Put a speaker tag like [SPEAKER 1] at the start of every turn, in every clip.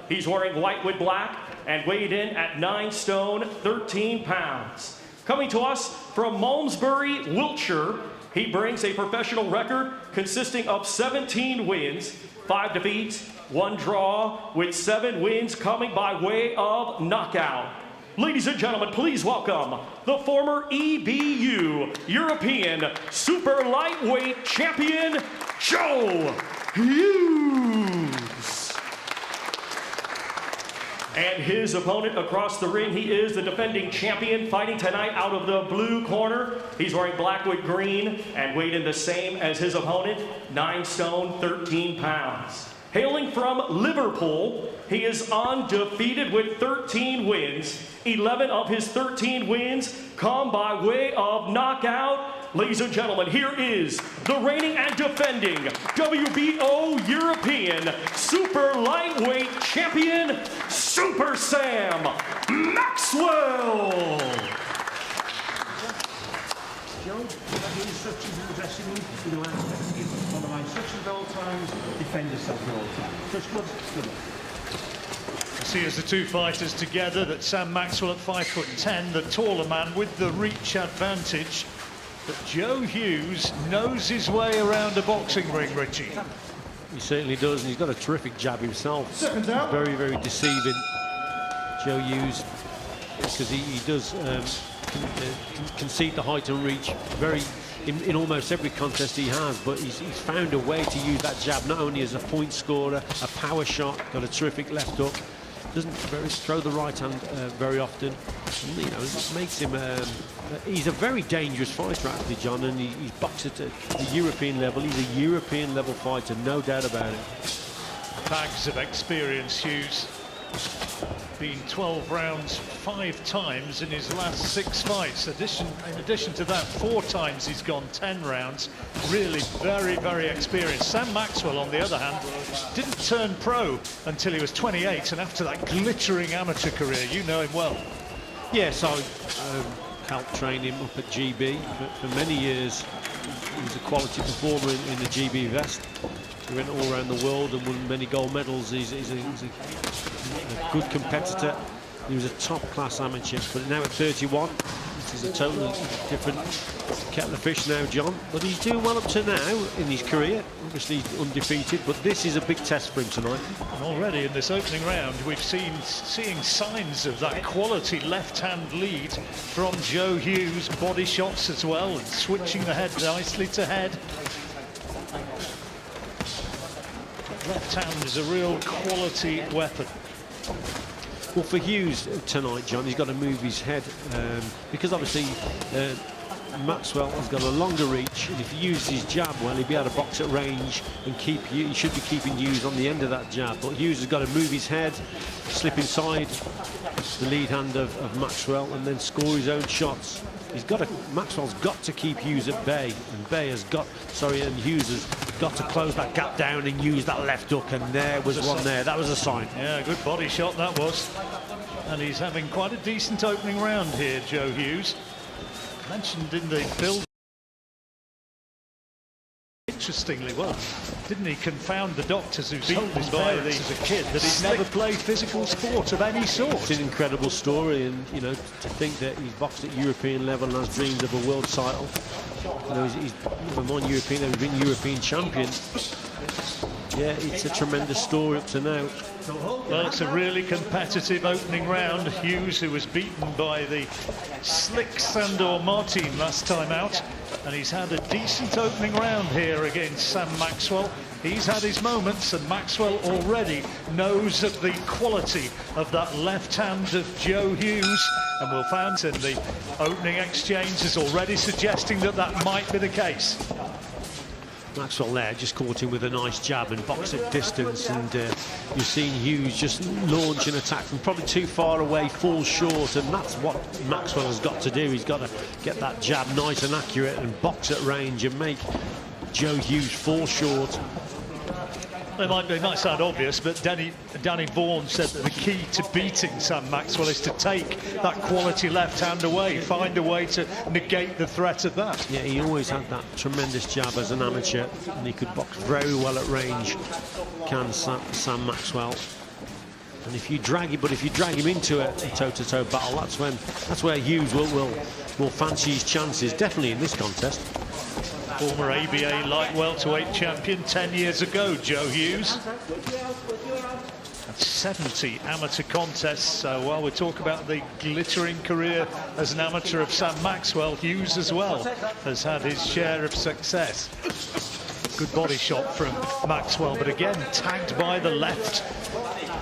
[SPEAKER 1] He's wearing white with black and weighed in at 9 stone, 13 pounds. Coming to us from Malmesbury, Wiltshire, he brings a professional record consisting of 17 wins, 5 defeats, 1 draw, with 7 wins coming by way of knockout. Ladies and gentlemen, please welcome the former EBU European Super Lightweight Champion, Joe Hughes. And his opponent across the ring, he is the defending champion, fighting tonight out of the blue corner. He's wearing black with green and weighed in the same as his opponent, 9 stone, 13 pounds. Hailing from Liverpool, he is undefeated with 13 wins. 11 of his 13 wins come by way of knockout. Ladies and gentlemen, here is the reigning and defending WBO European Super Lightweight Champion, Super Sam Maxwell.
[SPEAKER 2] Joe, having instructions in the dressing room, you know, one of my instructions at all times, defend yourself at all times. Touch gloves, good luck.
[SPEAKER 3] See as the two fighters together that Sam Maxwell at 5'10", the taller man with the reach advantage. But Joe Hughes knows his way around a boxing ring, Richie.
[SPEAKER 4] He certainly does, and he's got a terrific jab himself. Very, very deceiving, Joe Hughes, because he does concede the height and reach very in almost every contest he has, but he's found a way to use that jab not only as a point scorer, a power shot, got a terrific left hook, doesn't throw the right hand very often. And, you know, it makes him he's a very dangerous fighter actually, John, and he's boxed at the European level. He's a European level fighter, no doubt about it.
[SPEAKER 3] Bags of experience, Hughes. Been 12 rounds 5 times in his last 6 fights. In addition to that, 4 times he's gone 10 rounds. Really very, very experienced. Sam Maxwell, on the other hand, didn't turn pro until he was 28, and after that glittering amateur career, you know him well.
[SPEAKER 4] Yes, I helped train him up at GB for many years. He was a quality performer in the GB vest. He went all around the world and won many gold medals. He's a good competitor. He was a top-class amateur, but now at 31, this is a totally different kettle of fish now, John. But he's doing well up to now in his career. Obviously undefeated, but this is a big test for him tonight.
[SPEAKER 3] And already in this opening round, we've seeing signs of that quality left-hand lead from Joe Hughes. Body shots as well, and switching the head nicely to head. Left hand is a real quality weapon.
[SPEAKER 4] Well, for Hughes tonight, John, he's got to move his head because obviously Maxwell has got a longer reach, and if he uses his jab well, he'll be able to box at range and he should be keeping Hughes on the end of that jab. But Hughes has got to move his head, slip inside the lead hand of Maxwell, and then score his own shots. Maxwell's got to keep Hughes at bay, and Hughes has got to close that gap down and use that left hook, and there was one there. That was a sign.
[SPEAKER 3] Yeah, good body shot that was. And he's having quite a decent opening round here, Joe Hughes. Mentioned in the build. Interestingly, well, didn't he confound the doctors who told his parents as a kid that he's never played physical sport of any sort?
[SPEAKER 4] It's an incredible story, and you know, to think that he's boxed at European level and has dreams of a world title. You know, he's number 1 European, he's been European champion. Yeah, it's a tremendous story up to now.
[SPEAKER 3] Well, it's a really competitive opening round. Hughes, who was beaten by the slick Sandor Martin last time out, and he's had a decent opening round here against Sam Maxwell. He's had his moments, and Maxwell already knows of the quality of that left hand of Joe Hughes, and we'll find in the opening exchange is already suggesting that that might be the case.
[SPEAKER 4] Maxwell there just caught him with a nice jab and box at distance, and you've seen Hughes just launch an attack from probably too far away, fall short, and that's what Maxwell has got to do. He's got to get that jab nice and accurate and box at range and make Joe Hughes fall short.
[SPEAKER 3] It might sound obvious, but Danny Vaughan said that the key to beating Sam Maxwell is to take that quality left hand away, find a way to negate the threat of that.
[SPEAKER 4] Yeah, he always had that tremendous jab as an amateur, and he could box very well at range, can Sam Maxwell. And if you drag him into a toe-to-toe battle, that's where Hughes will fancy his chances, definitely in this contest.
[SPEAKER 3] Former ABA light welterweight champion 10 years ago, Joe Hughes. And 70 amateur contests. So while we talk about the glittering career as an amateur of Sam Maxwell, Hughes as well has had his share of success. Good body shot from Maxwell, but again tagged by the left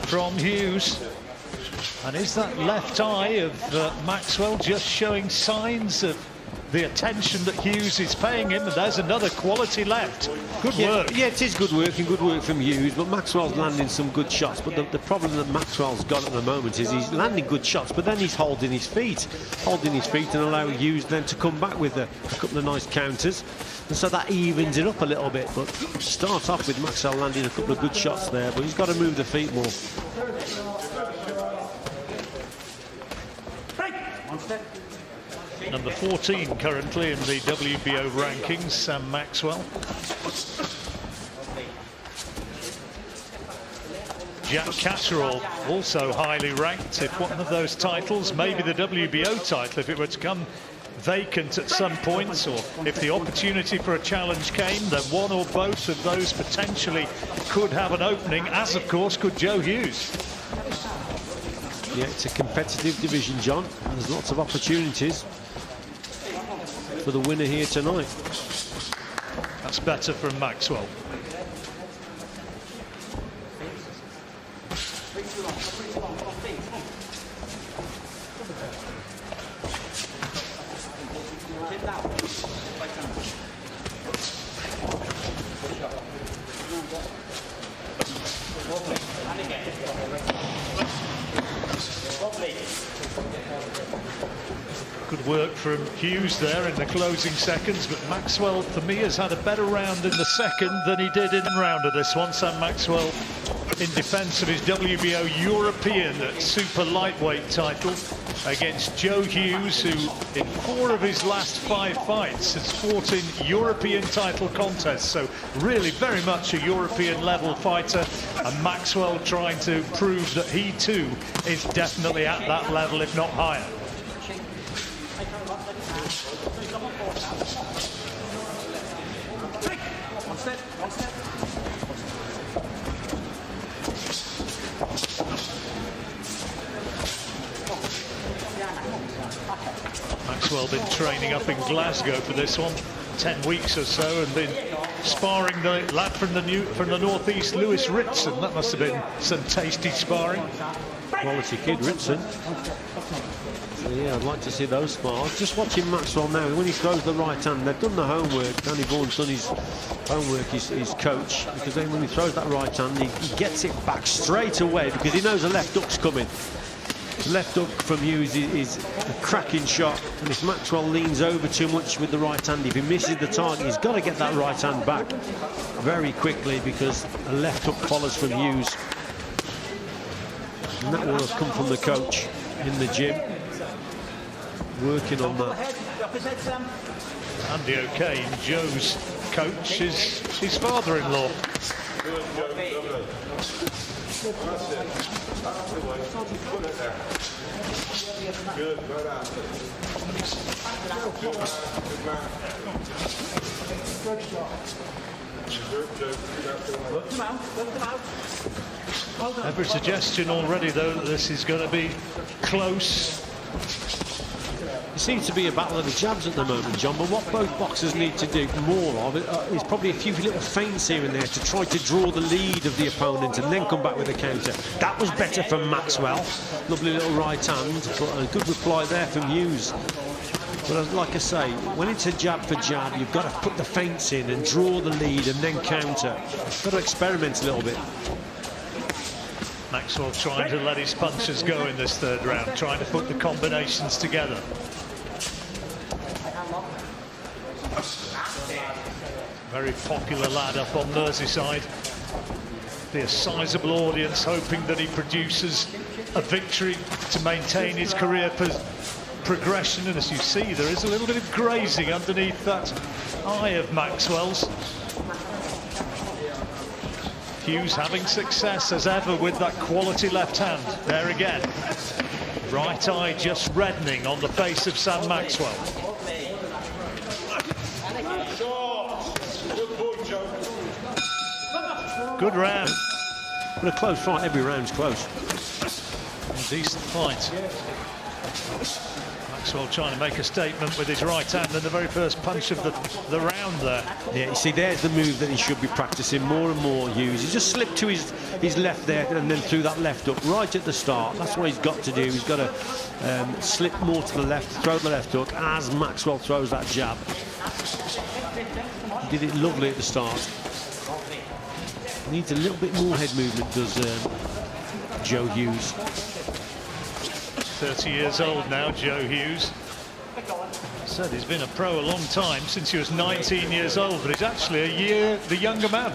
[SPEAKER 3] from Hughes. And is that left eye of Maxwell just showing signs of the attention that Hughes is paying him? And there's another quality left. Good work.
[SPEAKER 4] Yeah, it is good work, and good work from Hughes, but Maxwell's landing some good shots. But the problem that Maxwell's got at the moment is he's landing good shots, but then he's holding his feet and allowing Hughes then to come back with a couple of nice counters. And so that evens it up a little bit. But start off with Maxwell landing a couple of good shots there, but he's got to move the feet more.
[SPEAKER 3] Number 14 currently in the WBO rankings, Sam Maxwell. Jack Catterall also highly ranked. If one of those titles, maybe the WBO title, if it were to come vacant at some points, or if the opportunity for a challenge came, then one or both of those potentially could have an opening, as of course could Joe Hughes.
[SPEAKER 4] Yeah, it's a competitive division, John. There's lots of opportunities for the winner here tonight.
[SPEAKER 3] That's better from Maxwell. Good work from Hughes there in the closing seconds, but Maxwell, for me, has had a better round in the second than he did in the round of this one. Sam Maxwell in defence of his WBO European super lightweight title against Joe Hughes, who in 4 of his last 5 fights has fought in European title contests. So really very much a European level fighter, and Maxwell trying to prove that he too is definitely at that level, if not higher. Maxwell been training up in Glasgow for this one, 10 weeks or so, and been sparring the lad from the northeast, Lewis Ritson. That must have been some tasty sparring.
[SPEAKER 4] Quality kid, Ritson. So yeah, I'd like to see those spars. Just watching Maxwell now, when he throws the right hand, they've done the homework. Danny Vaughan's done his homework, his coach, because then when he throws that right hand, he gets it back straight away because he knows the left hook's coming. The left hook from Hughes is a cracking shot, and if Maxwell leans over too much with the right hand, if he misses the target, he's got to get that right hand back very quickly, because a left hook follows from Hughes. And that will have come from the coach in the gym, working on that.
[SPEAKER 3] Andy O'Kane, Joe's coach, is his father-in-law.
[SPEAKER 5] Good, right out.
[SPEAKER 3] Every suggestion already, though, that this is going to be close.
[SPEAKER 4] It seems to be a battle of the jabs at the moment, John, but what both boxers need to do more of is probably a few little feints here and there to try to draw the lead of the opponent and then come back with a counter. That was better from Maxwell. Lovely little right hand, but a good reply there from Hughes. But like I say, when it's a jab for jab, you've got to put the feints in and draw the lead and then counter. You've got to experiment a little bit.
[SPEAKER 3] Maxwell trying to let his punches go in this third round, trying to put the combinations together. Very popular lad up on Merseyside. Be a sizable audience hoping that he produces a victory to maintain his career progression. And as you see, there is a little bit of grazing underneath that eye of Maxwell's. Hughes having success as ever with that quality left hand. There again. Right eye just reddening on the face of Sam Maxwell. Good round.
[SPEAKER 4] But a close fight, every round's close.
[SPEAKER 3] A decent fight. Maxwell trying to make a statement with his right hand in the very first punch of the round there.
[SPEAKER 4] Yeah, you see, there's the move that he should be practicing more and more, Hughes. He just slipped to his left there and then threw that left hook right at the start. That's what he's got to do. He's got to slip more to the left, throw the left hook as Maxwell throws that jab. He did it lovely at the start. Needs a little bit more head movement, does Joe Hughes.
[SPEAKER 3] 30 years old now, Joe Hughes. Said he's been a pro a long time, since he was 19 years old, but he's actually a year the younger man.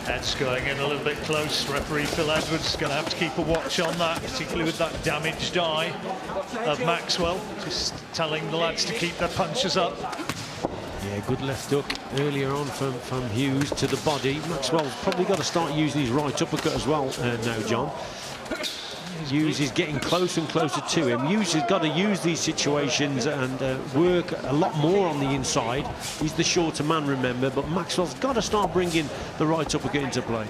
[SPEAKER 3] Head's going in a little bit close. Referee Phil Edwards is going to have to keep a watch on that, particularly with that damaged eye of Maxwell. Just telling the lads to keep their punches up.
[SPEAKER 4] Yeah, good left hook earlier on from Hughes to the body. Maxwell's probably got to start using his right uppercut as well now, John. Hughes is getting closer and closer to him. Hughes has got to use these situations and work a lot more on the inside. He's the shorter man, remember, but Maxwell's got to start bringing the right uppercut into play.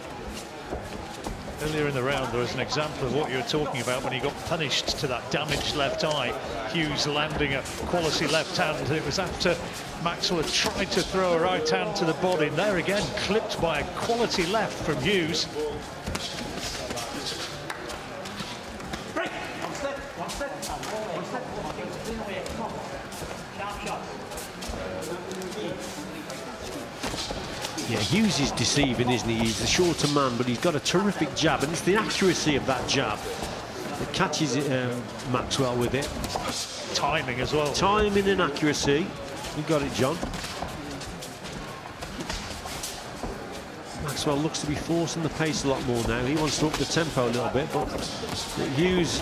[SPEAKER 3] Earlier in the round, there was an example of what you were talking about when he got punished to that damaged left eye. Hughes landing a quality left hand, and it was after Maxwell had tried to throw a right hand to the body. And there again, clipped by a quality left from Hughes.
[SPEAKER 4] Yeah, Hughes is deceiving, isn't he? He's the shorter man, but he's got a terrific jab, and it's the accuracy of that jab that catches Maxwell with it.
[SPEAKER 3] Timing as well.
[SPEAKER 4] Timing and accuracy. You got it, John. Maxwell looks to be forcing the pace a lot more now. He wants to up the tempo a little bit, but Hughes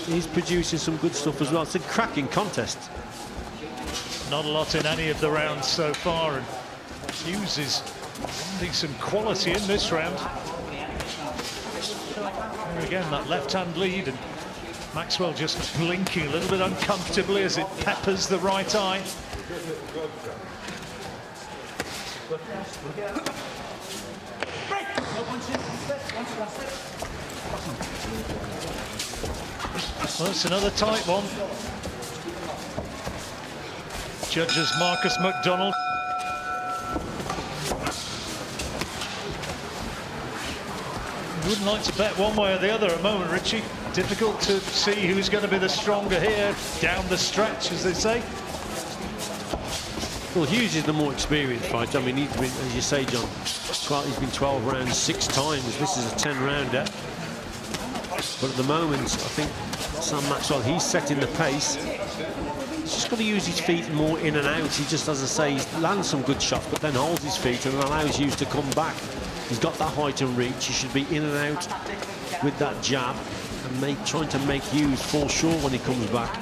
[SPEAKER 4] is producing some good stuff as well. It's a cracking contest.
[SPEAKER 3] Not a lot in any of the rounds so far, and Hughes is finding some quality in this round. There again, that left-hand lead, and Maxwell just blinking a little bit uncomfortably as it peppers the right eye. Well, it's another tight one. Judges Marcus McDonald. Wouldn't like to bet one way or the other at the moment, Richie. Difficult to see who's going to be the stronger here down the stretch, as they say.
[SPEAKER 4] Well, Hughes is the more experienced fighter. I mean, he's been, as you say, John, he's been 12 rounds 6 times. This is a 10-rounder. But at the moment, I think Sam Maxwell, he's setting the pace. He's just got to use his feet more in and out. He just, as I say, he lands some good shots, but then holds his feet and allows Hughes to come back. He's got that height and reach. He should be in and out with that jab and trying to make Hughes fall short when he comes back.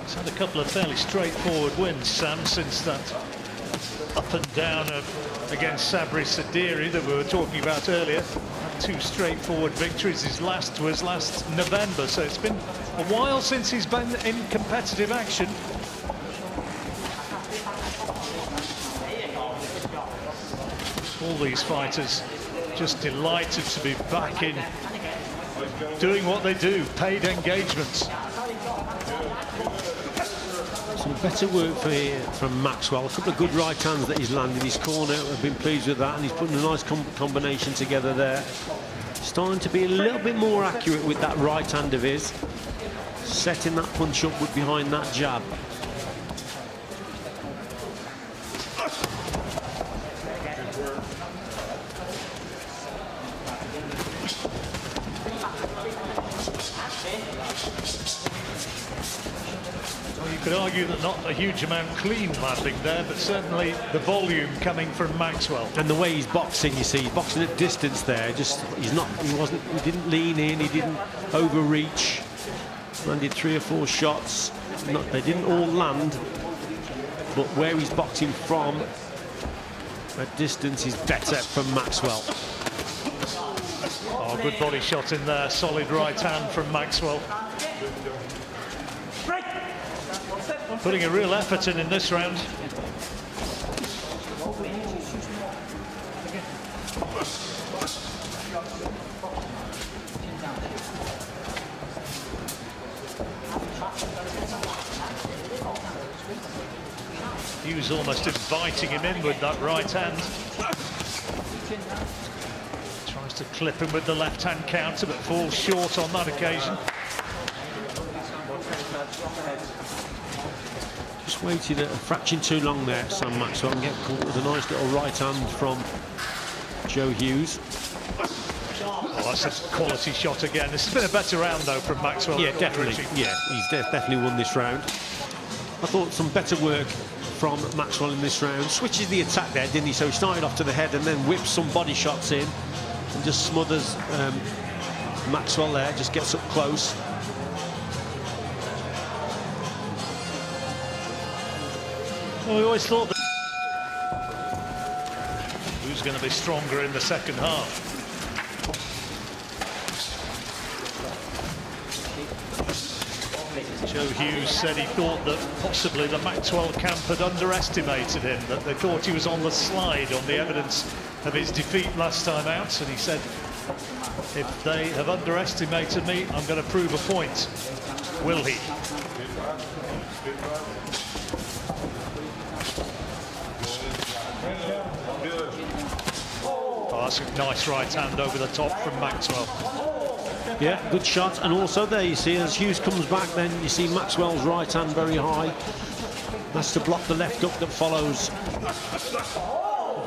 [SPEAKER 3] He's had a couple of fairly straightforward wins, Sam, since that up and down against Sabri Sadiri that we were talking about earlier. 2 straightforward victories. His last was last November, so it's been a while since he's been in competitive action. All these fighters just delighted to be back in doing what they do, paid engagements.
[SPEAKER 4] Some better work from Maxwell. A couple of good right hands that he's landed. His corner, I've been pleased with that, and he's putting a nice combination together there. Starting to be a little bit more accurate with that right hand of his, setting that punch up with behind that jab.
[SPEAKER 3] Could argue that not a huge amount clean landing there, but certainly the volume coming from Maxwell.
[SPEAKER 4] And the way he's boxing, you see, he's boxing at distance there. He didn't lean in, he didn't overreach. Landed 3 or 4 shots. They didn't all land, but where he's boxing from at distance is better from Maxwell.
[SPEAKER 3] Oh, good body shot in there. Solid right hand from Maxwell. Putting a real effort in this round. Hughes almost inviting him in with that right hand. Tries to clip him with the left hand counter, but falls short on that occasion.
[SPEAKER 4] Just waited a fraction too long there, Sam Maxwell, and get caught with a nice little right hand from Joe Hughes.
[SPEAKER 3] Oh, that's a quality shot again. This has been a better round, though, from Maxwell.
[SPEAKER 4] Yeah, definitely. Yeah, he's definitely won this round. I thought some better work from Maxwell in this round. Switches the attack there, didn't he? So he started off to the head and then whips some body shots in and just smothers Maxwell there, just gets up close.
[SPEAKER 3] Well, we always thought that who's going to be stronger in the second half. Joe Hughes said he thought that possibly the Maxwell camp had underestimated him, that they thought he was on the slide on the evidence of his defeat last time out, and he said, if they have underestimated me, I'm going to prove a point. Will he? Oh, that's a nice right hand over the top from Maxwell.
[SPEAKER 4] Yeah, good shot. And also there you see, as Hughes comes back, then you see Maxwell's right hand very high. That's to block the left hook that follows.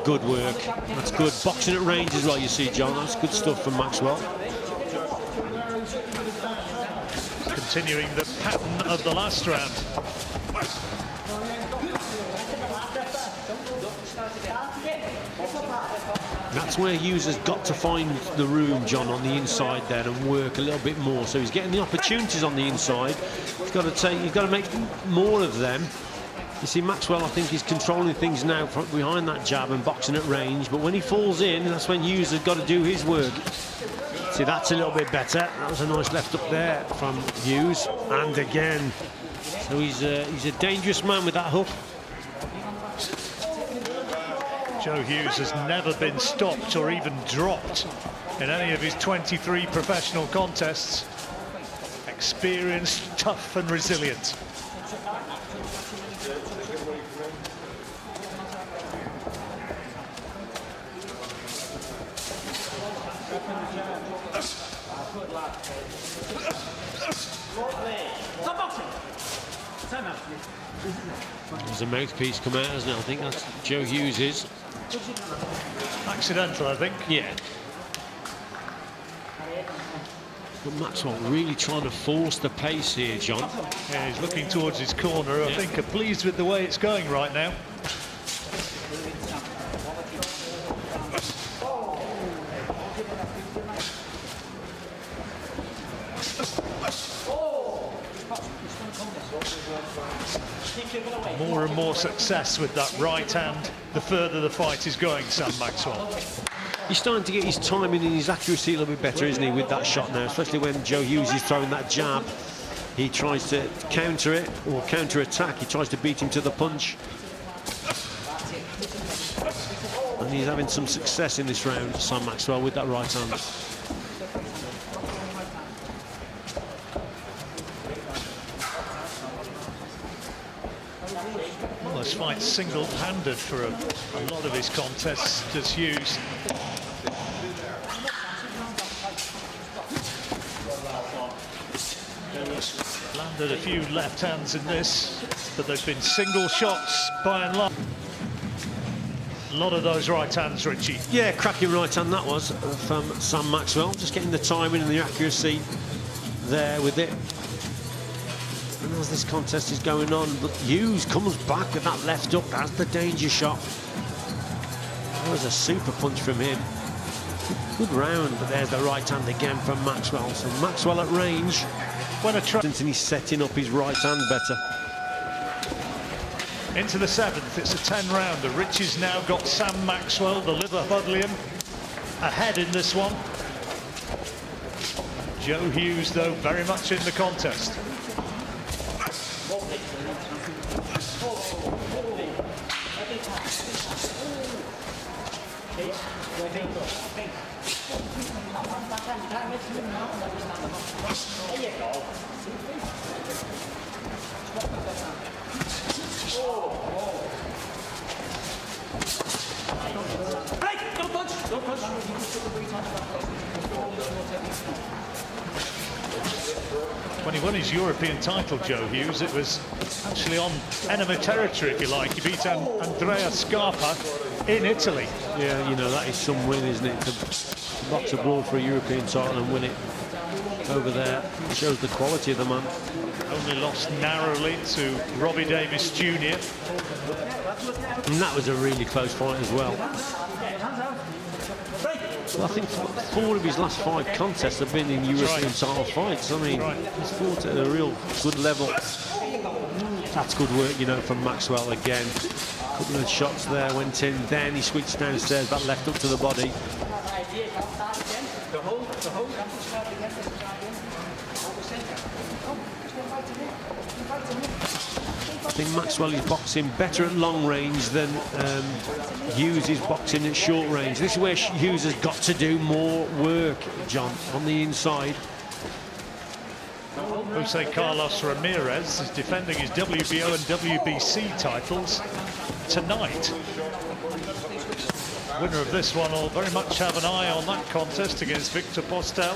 [SPEAKER 4] Good work. That's good. Boxing at range as well, you see, John. That's good stuff from Maxwell.
[SPEAKER 3] Continuing the pattern of the last round.
[SPEAKER 4] That's where Hughes has got to find the room, John, on the inside there and work a little bit more. So he's getting the opportunities on the inside. He's got to make more of them. You see, Maxwell, I think, is controlling things now from behind that jab and boxing at range. But when he falls in, that's when Hughes has got to do his work. See, that's a little bit better. That was a nice left up there from Hughes. And again. So he's a dangerous man with that hook.
[SPEAKER 3] Joe Hughes has never been stopped or even dropped in any of his 23 professional contests. Experienced, tough and resilient.
[SPEAKER 4] There's a mouthpiece come out, hasn't it? I think that's Joe Hughes is.
[SPEAKER 3] Accidental, I think.
[SPEAKER 4] Yeah. But Maxwell really trying to force the pace here, John.
[SPEAKER 3] Yeah, he's looking towards his corner. I think pleased with the way it's going right now. More and more success with that right hand the further the fight is going, Sam Maxwell.
[SPEAKER 4] He's starting to get his timing and his accuracy a little bit better, isn't he, with that shot now, especially when Joe Hughes is throwing that jab. He tries to counter it or counter-attack. He tries to beat him to the punch. And he's having some success in this round, Sam Maxwell, with that right hand.
[SPEAKER 3] Almost fights single-handed for a lot of his contests, does Hughes. Landed a few left hands in this, but they've been single shots by and large. A lot of those right hands, Richie.
[SPEAKER 4] Yeah, cracking right hand that was from Sam Maxwell. Just getting the timing and the accuracy there with it. And as this contest is going on, but Hughes comes back with that left hook. That's the danger shot. That was a super punch from him. Good round, but there's the right hand again from Maxwell. So Maxwell at range.
[SPEAKER 3] When a
[SPEAKER 4] and he's setting up his right hand better.
[SPEAKER 3] Into the 7th, it's a 10-rounder. Rich has now got Sam Maxwell, the Liverpudlian, ahead in this one. Joe Hughes, though, very much in the contest. When he won his European title, Joe Hughes, it was actually on enemy territory, if you like. He beat Andrea Scarpa in Italy.
[SPEAKER 4] Yeah, you know, that is some win, isn't it? To box abroad for a European title and win it over there. It shows the quality of the man.
[SPEAKER 3] Only lost narrowly to Robbie Davis Jr.
[SPEAKER 4] And that was a really close fight as well. Well, I think 4 of his last 5 contests have been in European title fights. I mean, he's fought at a real good level. That's good work, you know, from Maxwell again. A couple of shots there went in, then he switched downstairs, that left up to the body. I think Maxwell is boxing better at long range than Hughes is boxing at short range. This is where Hughes has got to do more work, John, on the inside.
[SPEAKER 3] Jose Carlos Ramirez is defending his WBO and WBC titles tonight. Winner of this one will very much have an eye on that contest against Victor Postel.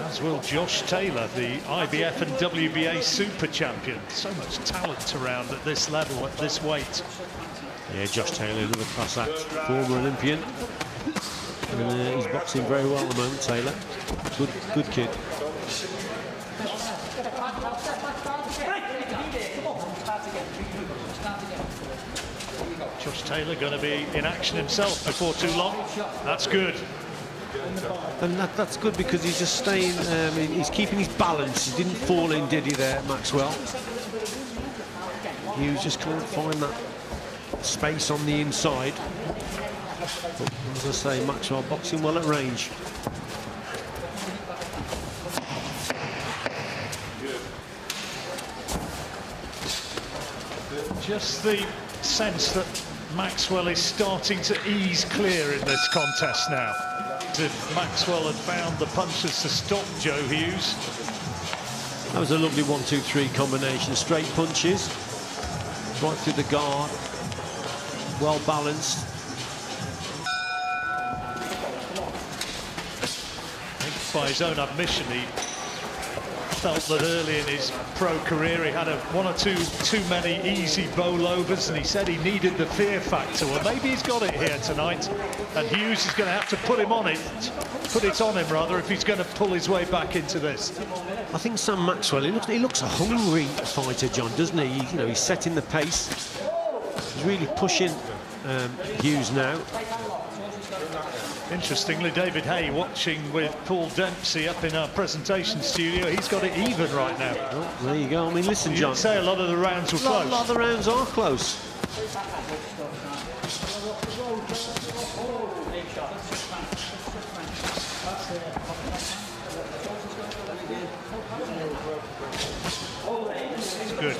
[SPEAKER 3] As will Josh Taylor, the IBF and WBA super champion. So much talent around at this level, at this weight.
[SPEAKER 4] Yeah, Josh Taylor, another class act, former Olympian. And he's boxing very well at the moment, Taylor. Good kid.
[SPEAKER 3] Josh Taylor going to be in action himself before too long. That's good.
[SPEAKER 4] And that's good because he's just staying, he's keeping his balance. He didn't fall in, did he, there, Maxwell? Hughes just can't find that space on the inside. But as I say, Maxwell boxing well at range.
[SPEAKER 3] Just the sense that Maxwell is starting to ease clear in this contest now. If Maxwell had found the punches to stop Joe Hughes.
[SPEAKER 4] That was a lovely 1-2-3 combination. Straight punches, right through the guard, well balanced.
[SPEAKER 3] I think by his own admission, he felt that early in his pro career he had one or two too many easy bowlovers, and he said he needed the fear factor. Well, maybe he's got it here tonight, and Hughes is going to have to put it on him rather, if he's going to pull his way back into this.
[SPEAKER 4] I think Sam Maxwell, he looks a hungry fighter, John, doesn't he? You know, he's setting the pace. He's really pushing Hughes now.
[SPEAKER 3] Interestingly, David Hay watching with Paul Dempsey up in our presentation studio. He's got it even right now.
[SPEAKER 4] Oh, there you go. I mean, listen, John.
[SPEAKER 3] You'd say a lot of the rounds were close.
[SPEAKER 4] A lot of the rounds are close.
[SPEAKER 3] It's good.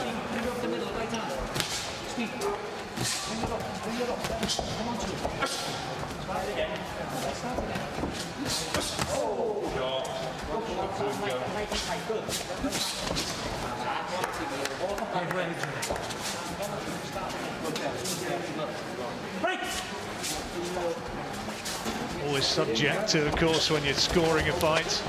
[SPEAKER 3] Always subject to, of course, when you're scoring a fight,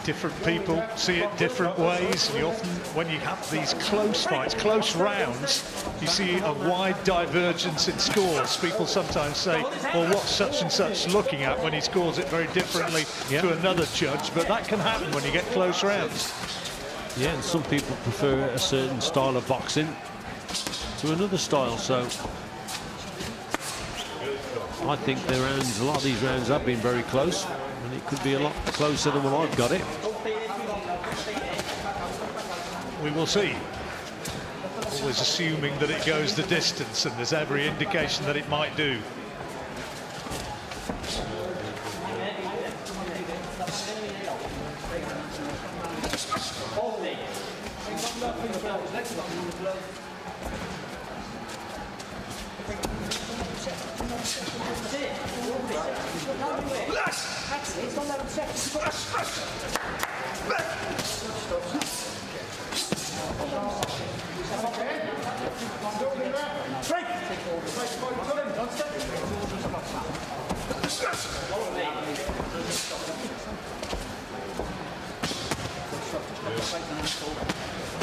[SPEAKER 3] Different people see it different ways. And you often, when you have these close fights, close rounds, you see a wide divergence in scores. People sometimes say, well, what's such and such looking at when he scores it very differently to another judge? But that can happen when you get close rounds.
[SPEAKER 4] Yeah, and some people prefer a certain style of boxing to another style, so I think the rounds, a lot of these rounds have been very close, and it could be a lot closer than what I've got it.
[SPEAKER 3] We will see. Always assuming that it goes the distance, and there's every indication that it might do.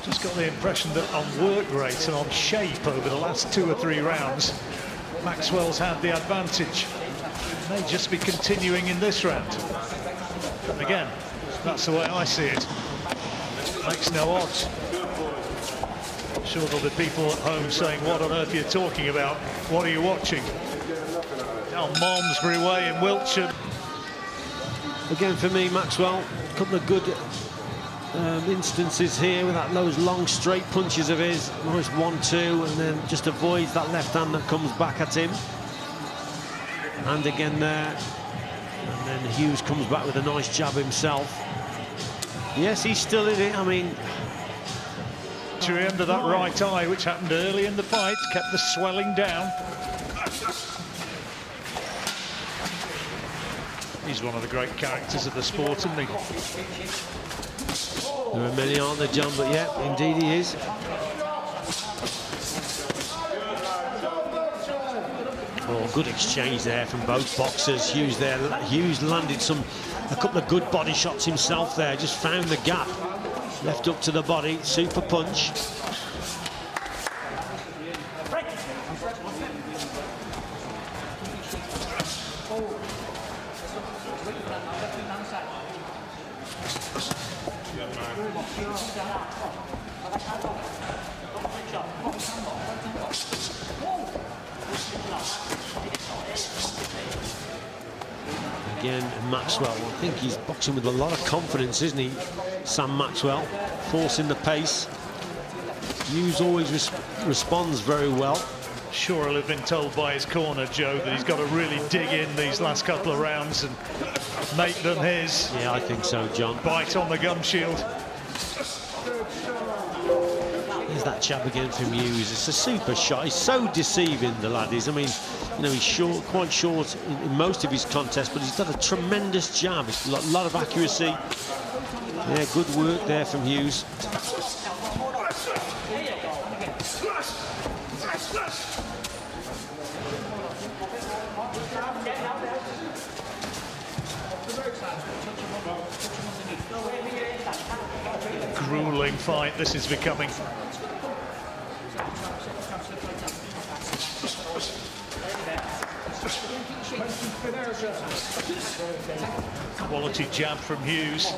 [SPEAKER 3] Just got the impression that on work rate and on shape over the last 2 or 3 rounds, Maxwell's had the advantage. May just be continuing in this round. And again, that's the way I see it. Makes no odds. I'm sure there'll be people at home saying, what on earth are you talking about? What are you watching? Down Malmesbury Way in Wiltshire.
[SPEAKER 4] Again, for me, Maxwell, a couple of good instances here with those long straight punches of his. Nice 1-2, and then just avoids that left hand that comes back at him. And again there. And then Hughes comes back with a nice jab himself. Yes, he's still in it. I mean,
[SPEAKER 3] Under that right eye, which happened early in the fight, kept the swelling down. He's one of the great characters of the sport, isn't he?
[SPEAKER 4] There are many, aren't there, John? But yeah, indeed he is. Oh, good exchange there from both boxers. Hughes there. Hughes landed a couple of good body shots himself there. Just found the gap. Left up to the body. Super punch. Again, Maxwell, I think he's boxing with a lot of confidence, isn't he, Sam Maxwell? Forcing the pace. Hughes always responds very well.
[SPEAKER 3] Sure, he'll have been told by his corner, Joe, that he's got to really dig in these last couple of rounds and make them his.
[SPEAKER 4] Yeah, I think so, John.
[SPEAKER 3] Bite on the gum shield.
[SPEAKER 4] There's that jab again from Hughes. It's a super shot. He's so deceiving, the lad is. I mean, you know, he's short, quite short in most of his contests, but he's got a tremendous jab. It's a lot of accuracy. Yeah, good work there from Hughes.
[SPEAKER 3] Grueling fight this is becoming. Quality jab from Hughes.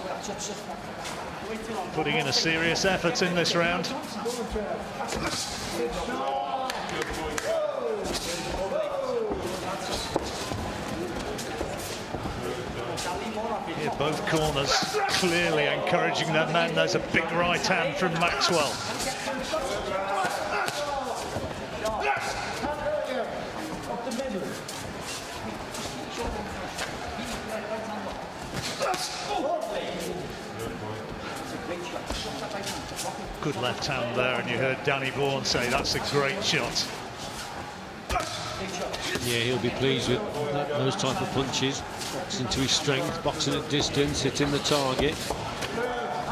[SPEAKER 3] Putting in a serious effort in this round. Here, both corners clearly encouraging that man. There's a big right hand from Maxwell. Good left hand there, and you heard Danny Bourne say that's a great shot.
[SPEAKER 4] Yeah, he'll be pleased with those type of punches. Boxing to his strength, boxing at distance, hitting the target.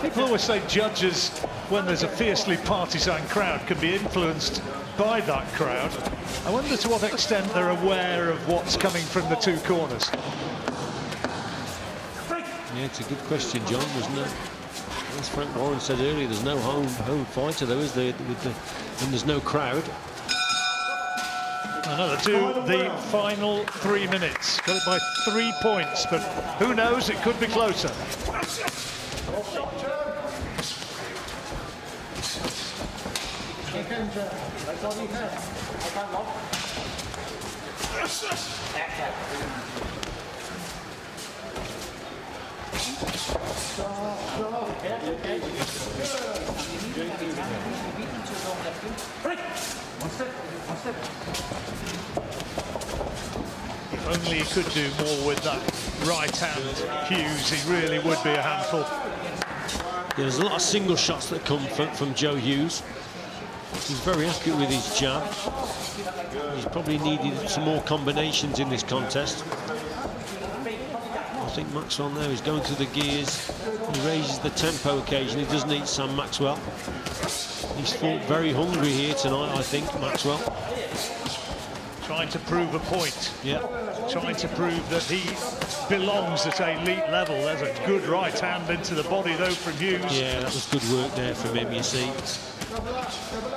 [SPEAKER 3] People always say judges, when there's a fiercely partisan crowd, can be influenced by that crowd. I wonder to what extent they're aware of what's coming from the two corners.
[SPEAKER 4] Yeah, it's a good question, John. There's no, as Frank Warren said earlier, there's no home fighter though, is there? And there's no crowd.
[SPEAKER 3] Another two, the final 3 minutes. Got it by 3 points, but who knows, it could be closer. If only he could do more with that right hand, Hughes, he really would be a handful.
[SPEAKER 4] Yeah, there's a lot of single shots that come from Joe Hughes. He's very accurate with his jab. He's probably needed some more combinations in this contest. I think Maxwell now is going through the gears. He raises the tempo occasionally. He doesn't eat Sam Maxwell. He's fought very hungry here tonight, I think, Maxwell.
[SPEAKER 3] Trying to prove a point.
[SPEAKER 4] Yeah.
[SPEAKER 3] Trying to prove that he belongs at elite level. There's a good right hand into the body, though, from Hughes.
[SPEAKER 4] Yeah, that was good work there from him, you see.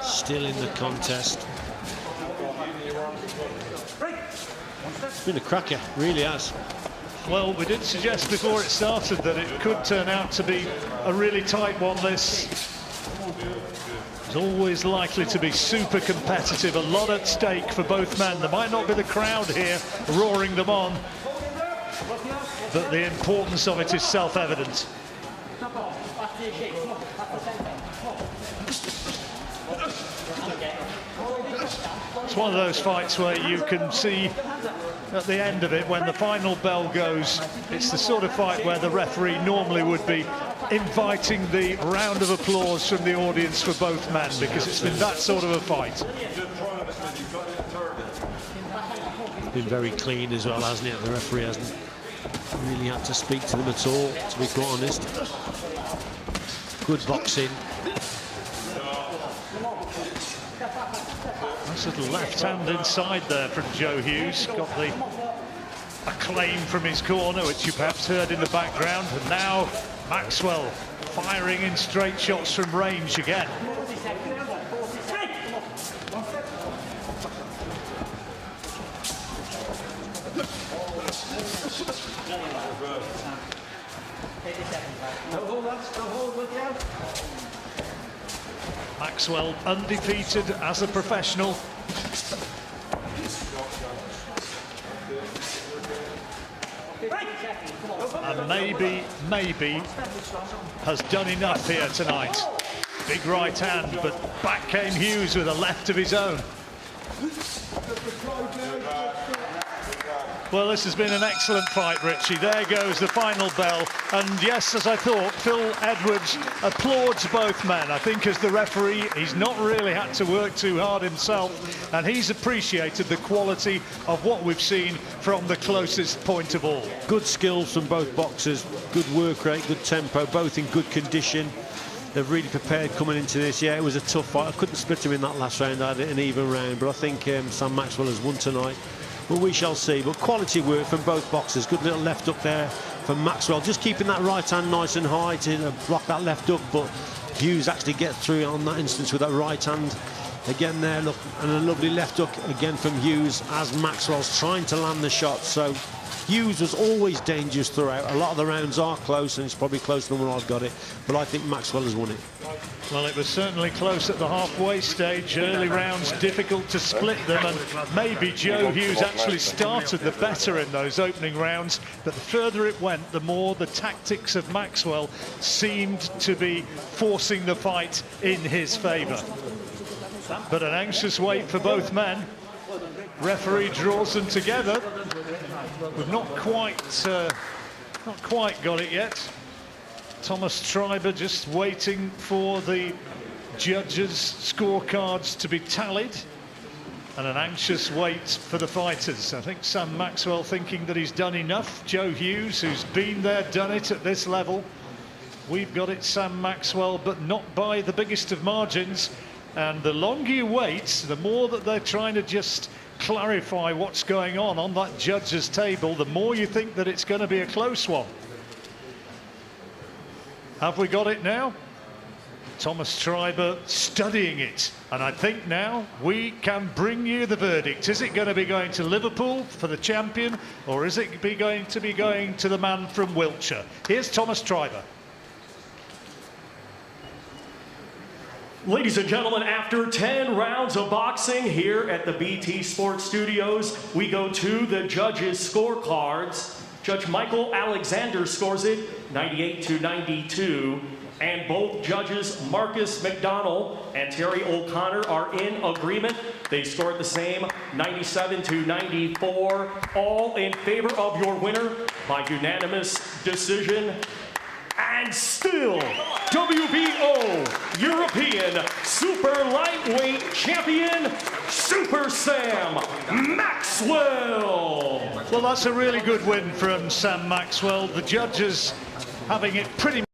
[SPEAKER 4] Still in the contest. It's been a cracker, really has.
[SPEAKER 3] Well, we did suggest before it started that it could turn out to be a really tight one, this. It's always likely to be super competitive, a lot at stake for both men. There might not be the crowd here roaring them on, but the importance of it is self-evident. It's one of those fights where you can see at the end of it, when the final bell goes, it's the sort of fight where the referee normally would be inviting the round of applause from the audience for both men, because it's been that sort of a fight.
[SPEAKER 4] Been very clean as well, hasn't it? The referee hasn't really had to speak to them at all, to be quite honest. Good boxing.
[SPEAKER 3] Nice little left hand inside there from Joe Hughes. Got the acclaim from his corner, which you perhaps heard in the background. And now Maxwell firing in straight shots from range again. Maxwell undefeated as a professional. And maybe has done enough here tonight. Big right hand, but back came Hughes with a left of his own. Well, this has been an excellent fight, Richie. There goes the final bell. And yes, as I thought, Phil Edwards applauds both men. I think as the referee, he's not really had to work too hard himself, and he's appreciated the quality of what we've seen from the closest point of all.
[SPEAKER 4] Good skills from both boxers, good work rate, good tempo, both in good condition. They've really prepared coming into this. Yeah, it was a tough fight. I couldn't split him in that last round. I had an even round, but I think Sam Maxwell has won tonight. Well, we shall see, but quality work from both boxers. Good little left up there from Maxwell, just keeping that right hand nice and high to block that left up, but Hughes actually gets through on that instance with that right hand. Again there, look, and a lovely left hook again from Hughes as Maxwell's trying to land the shot. So Hughes was always dangerous throughout. A lot of the rounds are close, and it's probably closer than when I've got it, but I think Maxwell has won it.
[SPEAKER 3] Well, it was certainly close at the halfway stage. Early rounds, difficult to split them, and maybe Joe Hughes actually started the better in those opening rounds, but the further it went, the more the tactics of Maxwell seemed to be forcing the fight in his favour. But an anxious wait for both men. Referee draws them together. We've not quite got it yet. Thomas Treiber just waiting for the judges' scorecards to be tallied, and an anxious wait for the fighters. I think Sam Maxwell thinking that he's done enough. Joe Hughes, who's been there, done it at this level. We've got it, Sam Maxwell, but not by the biggest of margins. And the longer you wait, the more that they're trying to just clarify what's going on that judges' table, the more you think that it's going to be a close one. Have we got it now? Thomas Treiber studying it. And I think now we can bring you the verdict. Is it going to be going to Liverpool for the champion, or is it going to the man from Wiltshire? Here's Thomas Treiber.
[SPEAKER 1] Ladies and gentlemen, after 10 rounds of boxing here at the BT Sports Studios, we go to the judges' scorecards. Judge Michael Alexander scores it 98-92, and both judges, Marcus McDonald and Terry O'Connor, are in agreement. They scored the same, 97-94, all in favor of your winner by unanimous decision. And still, WBO European Super Lightweight Champion, Super Sam Maxwell.
[SPEAKER 3] Well, that's a really good win from Sam Maxwell. The judges having it pretty